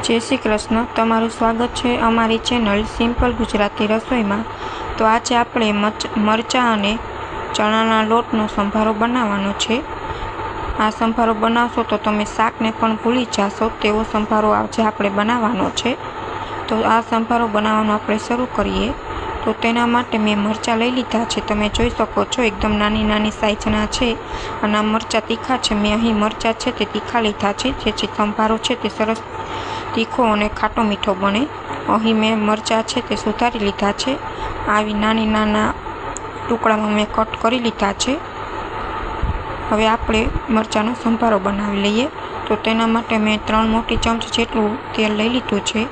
जय श्री कृष्ण। तमारुं स्वागत है अमारी चेनल सिंपल गुजराती रसोई में। तो आज आपणे मरचा अने चणाना लोटनो संभारो बनाववानो छे। आ संभारो बनावशो तो तमे शाकने पण भूली जाशो तेवो संभारो आज आपणे बनाववानो छे। तो आ संभारो बनाववानो आपणे शरू करीए। तो तेना माटे मैं मरचा लई लीधा छे। तमे जोई शको छो एकदम नानी नानी साइजना छे अने आ मरचा तीखा छे। मैं अहीं मरचा छे ते तीखा लीधा छे जेथी संभारो छे ते सरस तीखो अने खाटो मीठो बने। अहीं मैं मरचा छे ते सुधारी लीधा छे। आवी नानी नाना टुकड़ामां मैं कट करी लीधा छे। हवे आपणे मरचानो संभारो बनावी लईए। तो तेना माटे मैं 3 मोटी चमची जेटलुं तेल लई लीधुं छे।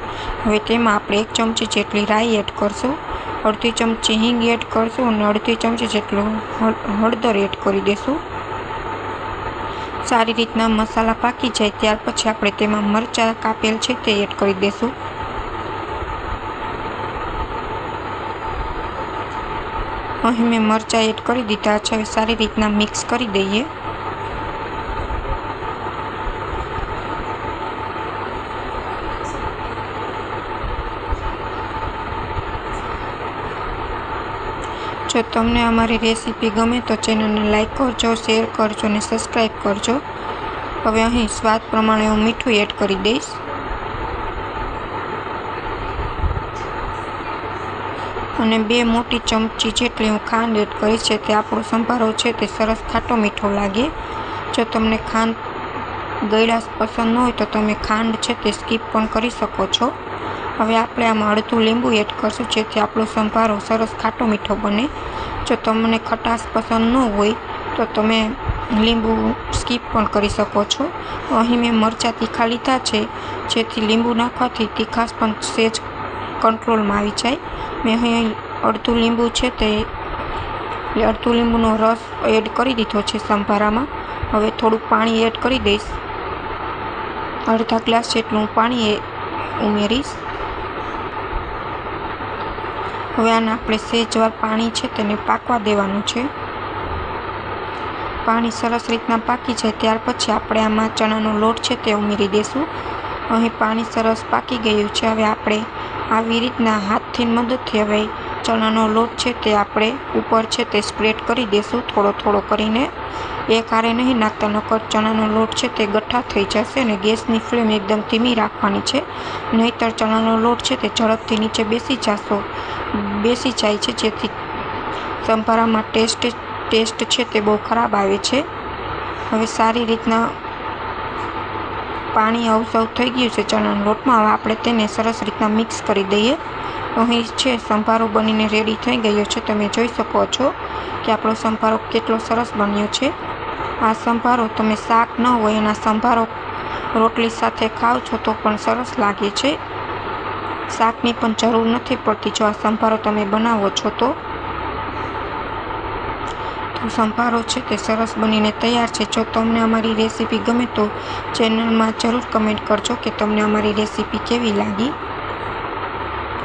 हवे तेमां आपणे 1 चमची जेटली राई एड करशुं, अर्धी चमची हींग एड करशुं अने अर्धी चमची जेटलुं हळदर एड करी देशुं। सारी रीतना मसाला पाकी जाए त्यार पछी आपणे तेमां मरचा कापेल छे ते एड करी देशुं। अहीं मैं मरचा एड करी दीधा छे। हवे सारी रीतना मिक्स करी दईए। जो तमने अमारी रेसिपी गमे तो चेनल ने लाइक करजो, शेर करजो ने सब्सक्राइब करजो। हवे अहीं स्वाद प्रमाणे हूँ मीठुं एड करी दईश अने 2 मोटी चमची जेटली हूँ खांड एड करीश जेथी आपणो संभारो छे ते सरस खाटो मीठो लागे। जो तमने खांड गळ्यास पसंद न होय तो तमे खांड छे ते स्कीप पण करी शको छो। हवे आपणे आमां अडधुं લીંબુ एड करशुं जेथी आपणो संभारो सरस खाटो मीठो बने। जो तमने खटाश पसंद न होय तो तमे લીંબુ स्कीप पण करी शको छो। अहीं मैं मरचा तीखा लीधा छे जेथी લીંબુ नाखवाथी तीखाश पण सेज कंट्रोलमां आवी जाय। मैं अहीं अडधुं લીંબુ छे ते अडधुं લીંબુनो रस एड करी दीधो छे संभारामां। हवे थोडुं पाणी एड करी दईश, अर्धा ग्लास जेटलुं पाणी उमेरीश। हवे आने आपणे सेजवार पाणी छे तेने पाकवा देवानुं छे। पाणी सरस रीतना पाकी जाय त्यार पछी आपणे आमां चणानो लोट छे ते उमेरी देशुं। अहीं पाणी सरस पाकी गयुं छे। हवे आपणे आवी रीतना हाथथी मददथी हवे चणानो लोट छे ते आपणे उपर छे ते स्प्रेड करी देशुं थोड़ो थोड़ो करीने। एक हारे नहीं नाखता नकर चणानो लोट छे ते गठ्ठा थई जशे अने गैसनी फ्लेम एकदम धीमी राखवानी छे, नहीतर चणानो लोट छे ते झड़पथी नीचे बेसी जाय छे जेथी संभारामां टेस्ट छे ते बहु खराब आवे छे। हवे सारी रीतना पाणी अवसव थई गयुं छे चणाना लोटमां। हवे आपणे तेने सरस रीतना मिक्स करी दईए। अहीं छे संभारो बनीने रेडी थई गयो छे। तमे जोई शको छो कि आपणो संभारो केटलो सरस बन्यो छे। आ संभारो तमे शाक न होय अने संभारो रोटली साथे खाओ छो तो पण सरस लागे छे। शाकनी पण जरूर नथी पड़ती जो आ संभारो तमे बनावो छो तो संभारो छे ते सरस बनीने तैयार छे। जो तमने अमारी रेसिपी गमे तो चेनल में जरूर कमेंट करजो कि तमने अमारी रेसिपी केवी लागी।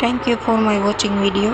Thank you for my watching video.